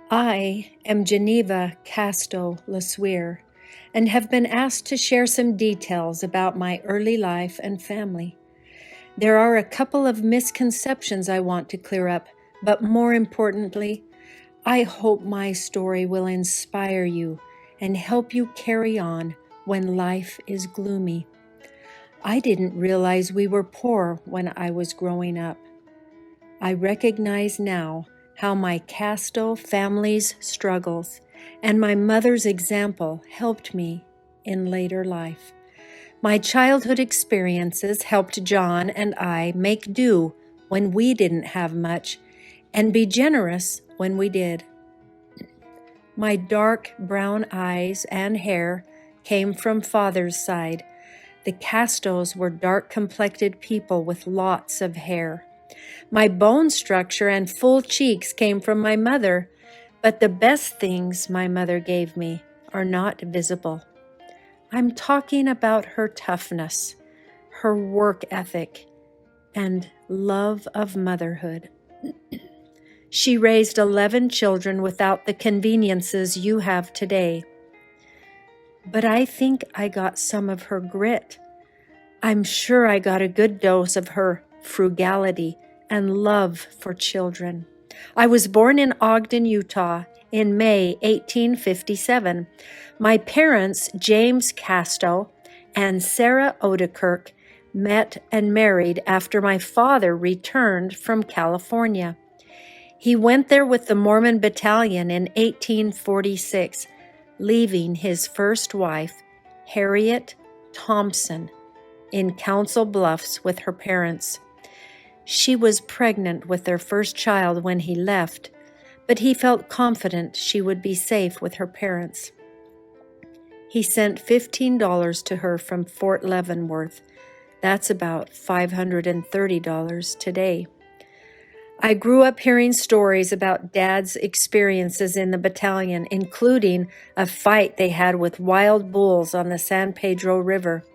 I am Geneva Casto LeSueur and have been asked to share some details about my early life and family. There are a couple of misconceptions I want to clear up, but more importantly, I hope my story will inspire you and help you carry on when life is gloomy. I didn't realize we were poor when I was growing up. I recognize now how my Casto family's struggles and my mother's example helped me in later life. My childhood experiences helped John and I make do when we didn't have much and be generous when we did. My dark brown eyes and hair came from Father's side. The Castos were dark-complected people with lots of hair. My bone structure and full cheeks came from my mother, but the best things my mother gave me are not visible. I'm talking about her toughness, her work ethic, and love of motherhood. She raised 11 children without the conveniences you have today. But I think I got some of her grit. I'm sure I got a good dose of her frugality and love for children. I was born in Ogden, Utah in May 1857. My parents, James Casto and Sarah Odekirk, met and married after my father returned from California. He went there with the Mormon Battalion in 1846, leaving his first wife, Harriet Thompson, in Council Bluffs with her parents. She was pregnant with their first child when he left, but he felt confident she would be safe with her parents. He sent $15 to her from Fort Leavenworth. That's about $530 today. I grew up hearing stories about Dad's experiences in the battalion, including a fight they had with wild bulls on the San Pedro River.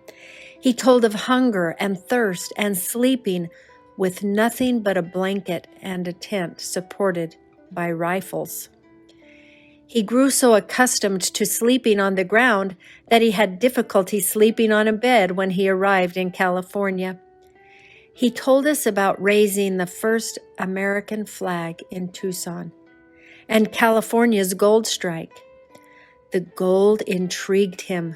He told of hunger and thirst and sleeping with nothing but a blanket and a tent supported by rifles. He grew so accustomed to sleeping on the ground that he had difficulty sleeping on a bed when he arrived in California. He told us about raising the first American flag in Tucson and California's gold strike. The gold intrigued him,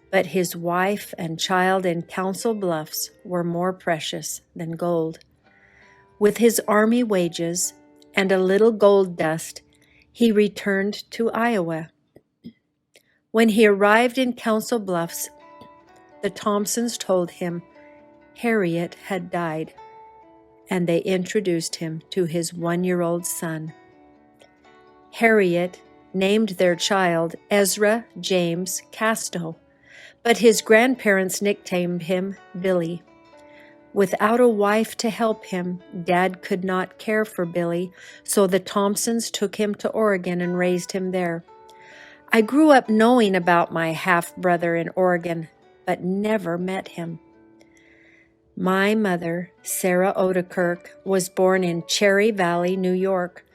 but his wife and child in Council Bluffs were more precious than gold. With his Army wages and a little gold dust, he returned to Iowa. When he arrived in Council Bluffs, the Thompsons told him Harriet had died, and they introduced him to his 1-year-old son. Harriet named their child Ezra James Casto, but his grandparents nicknamed him Billy. Without a wife to help him, Dad could not care for Billy, so the Thompsons took him to Oregon and raised him there. I grew up knowing about my half-brother in Oregon, but never met him. My mother, Sarah Odekirk, was born in Cherry Valley, New York.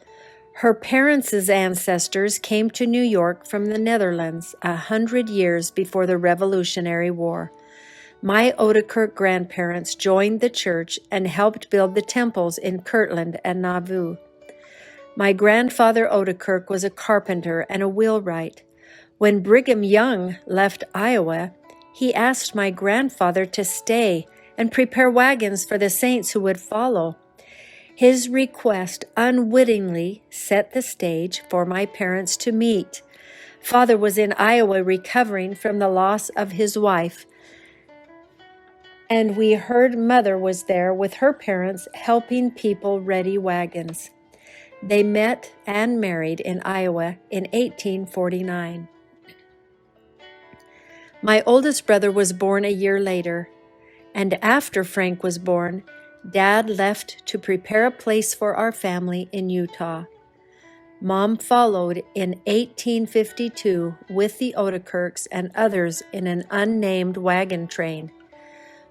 Her parents' ancestors came to New York from the Netherlands 100 years before the Revolutionary War. My Odekirk grandparents joined the church and helped build the temples in Kirtland and Nauvoo. My grandfather Odekirk was a carpenter and a wheelwright. When Brigham Young left Iowa, he asked my grandfather to stay and prepare wagons for the saints who would follow. His request unwittingly set the stage for my parents to meet. Father was in Iowa recovering from the loss of his wife, and we heard Mother was there with her parents helping people ready wagons. They met and married in Iowa in 1849. My oldest brother was born a year later, and after Frank was born, Dad left to prepare a place for our family in Utah. Mom followed in 1852 with the Odekirks and others in an unnamed wagon train.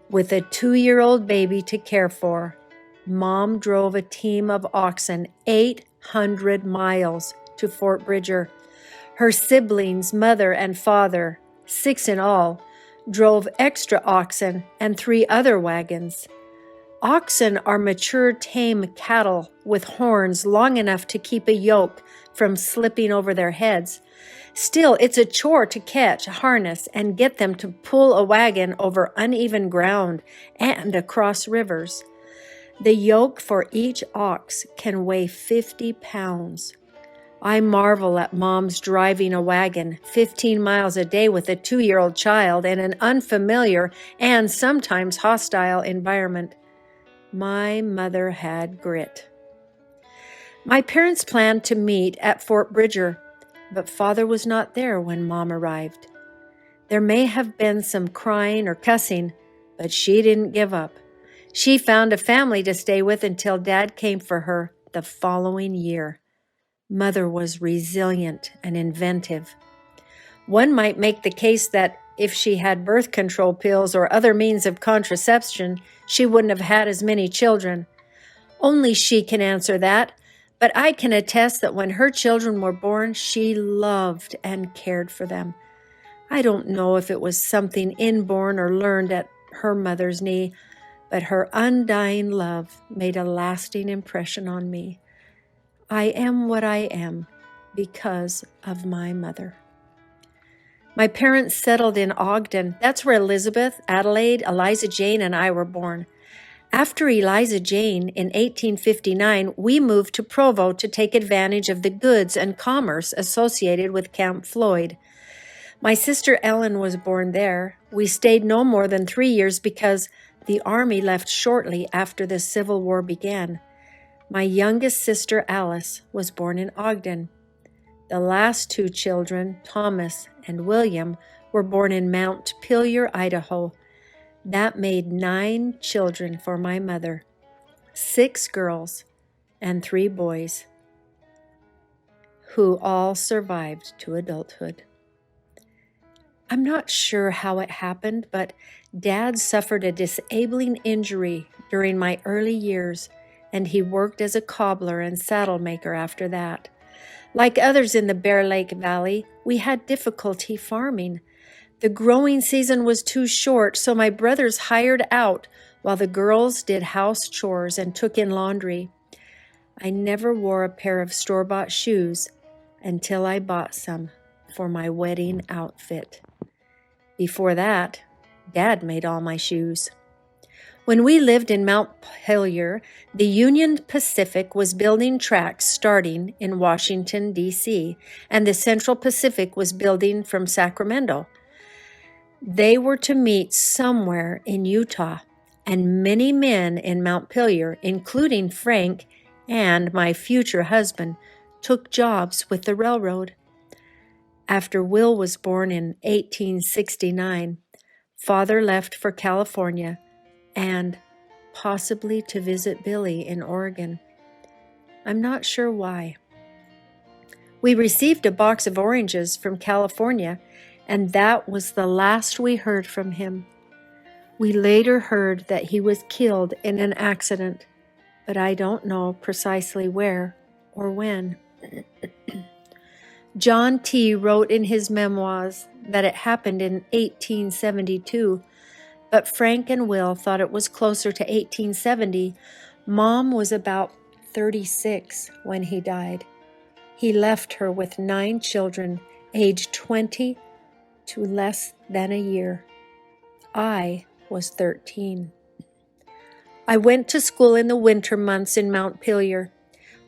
With a 2-year-old baby to care for, Mom drove a team of oxen 800 miles to Fort Bridger. Her siblings, mother and father, 6 in all, drove extra oxen and 3 other wagons. Oxen are mature, tame cattle with horns long enough to keep a yoke from slipping over their heads. Still, it's a chore to catch, harness, and get them to pull a wagon over uneven ground and across rivers. The yoke for each ox can weigh 50 pounds. I marvel at moms driving a wagon 15 miles a day with a 2-year-old child in an unfamiliar and sometimes hostile environment. My mother had grit. My parents planned to meet at Fort Bridger, but Father was not there when Mom arrived. There may have been some crying or cussing, but she didn't give up. She found a family to stay with until Dad came for her the following year. Mother was resilient and inventive. One might make the case that if she had birth control pills or other means of contraception, she wouldn't have had as many children. Only she can answer that, but I can attest that when her children were born, she loved and cared for them. I don't know if it was something inborn or learned at her mother's knee, but her undying love made a lasting impression on me. I am what I am because of my mother. My parents settled in Ogden. That's where Elizabeth, Adelaide, Eliza Jane, and I were born. After Eliza Jane in 1859, we moved to Provo to take advantage of the goods and commerce associated with Camp Floyd. My sister Ellen was born there. We stayed no more than 3 years because the Army left shortly after the Civil War began. My youngest sister Alice was born in Ogden. The last 2 children, Thomas and William, were born in Mount Pillier, Idaho. That made 9 children for my mother, 6 girls and 3 boys, who all survived to adulthood. I'm not sure how it happened, but Dad suffered a disabling injury during my early years, and he worked as a cobbler and saddle maker after that. Like others in the Bear Lake Valley, we had difficulty farming. The growing season was too short, so my brothers hired out while the girls did house chores and took in laundry. I never wore a pair of store-bought shoes until I bought some for my wedding outfit. Before that, Dad made all my shoes. When we lived in Mount Pillier, the Union Pacific was building tracks starting in Washington, D.C., and the Central Pacific was building from Sacramento. They were to meet somewhere in Utah, and many men in Mount Pillier, including Frank and my future husband, took jobs with the railroad. After Will was born in 1869, Father left for California and possibly to visit Billy in Oregon. I'm not sure why. We received a box of oranges from California, and that was the last we heard from him. We later heard that he was killed in an accident, but I don't know precisely where or when. John T. wrote in his memoirs that it happened in 1872, but Frank and Will thought it was closer to 1870. Mom was about 36 when he died. He left her with 9 children, aged 20 to less than a year. I was 13. I went to school in the winter months in Mount Pillier.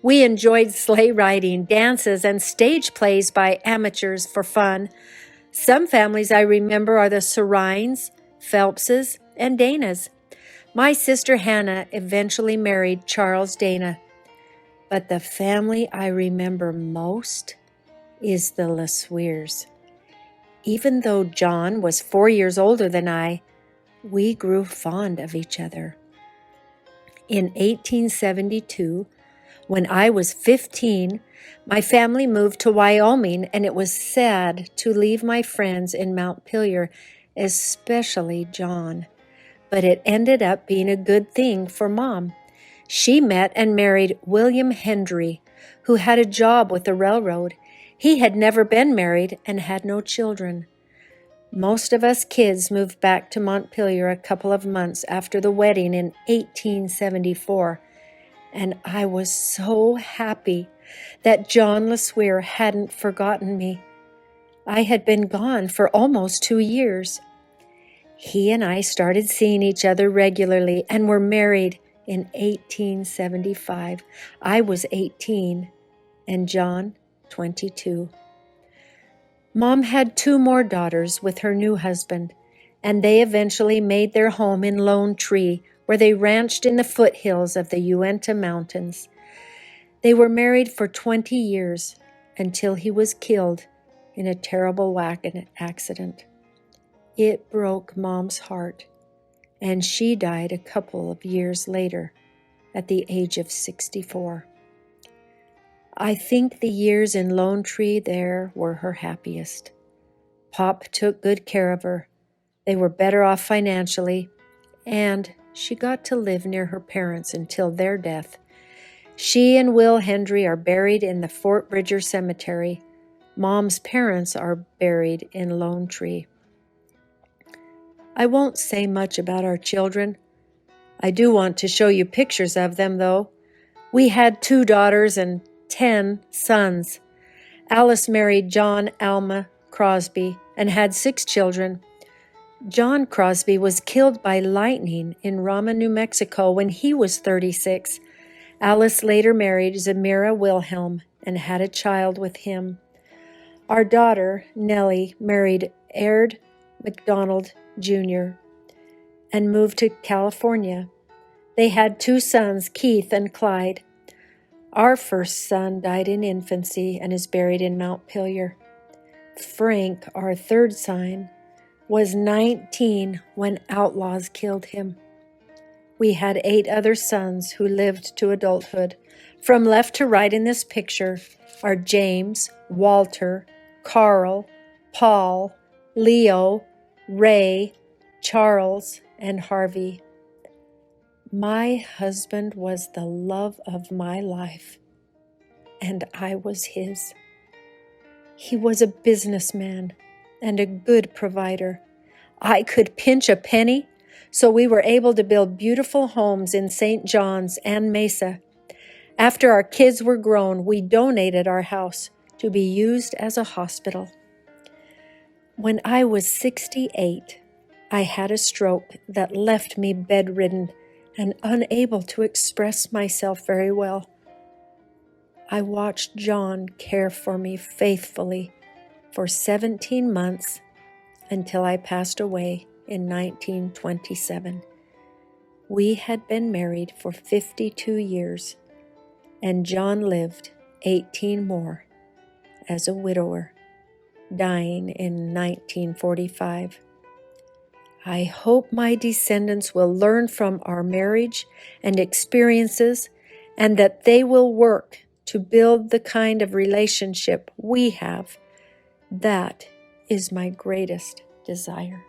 We enjoyed sleigh riding, dances, and stage plays by amateurs for fun. Some families I remember are the Sorines, Phelpses, and Danas. My sister Hannah eventually married Charles Dana. But the family I remember most is the LeSueurs. Even though John was 4 years older than I, we grew fond of each other. In 1872, when I was 15, my family moved to Wyoming, and it was sad to leave my friends in Mount Pillier, especially John. But it ended up being a good thing for Mom. She met and married William Hendry, who had a job with the railroad. He had never been married and had no children. Most of us kids moved back to Montpelier a couple of months after the wedding in 1874, and I was so happy that John LeSueur hadn't forgotten me. I had been gone for almost 2 years. He and I started seeing each other regularly and were married in 1875. I was 18 and John 22. Mom had 2 more daughters with her new husband, and they eventually made their home in Lone Tree, where they ranched in the foothills of the Uinta Mountains. They were married for 20 years until he was killed in a terrible wagon accident. It broke Mom's heart, and she died a couple of years later at the age of 64. I think the years in Lone Tree there were her happiest. Pop took good care of her. They were better off financially, and she got to live near her parents until their death. She and Will Hendry are buried in the Fort Bridger Cemetery. Mom's parents are buried in Lone Tree. I won't say much about our children. I do want to show you pictures of them, though. We had 2 daughters and 10 sons. Alice married John Alma Crosby and had 6 children. John Crosby was killed by lightning in Rama, New Mexico when he was 36. Alice later married Zamira Wilhelm and had a child with him. Our daughter, Nellie, married Aird McDonald Jr. and moved to California. They had 2 sons, Keith and Clyde. Our first son died in infancy and is buried in Montpelier. Frank, our 3rd son, was 19 when outlaws killed him. We had 8 other sons who lived to adulthood. From left to right in this picture are James, Walter, Carl, Paul, Leo, Ray, Charles, and Harvey. My husband was the love of my life, and I was his. He was a businessman and a good provider. I could pinch a penny, so we were able to build beautiful homes in St. John's and Mesa. After our kids were grown, we donated our house to be used as a hospital. When I was 68, I had a stroke that left me bedridden and unable to express myself very well. I watched John care for me faithfully for 17 months until I passed away in 1927. We had been married for 52 years, and John lived 18 more as a widower, dying in 1945. I hope my descendants will learn from our marriage and experiences, and that they will work to build the kind of relationship we have. That is my greatest desire.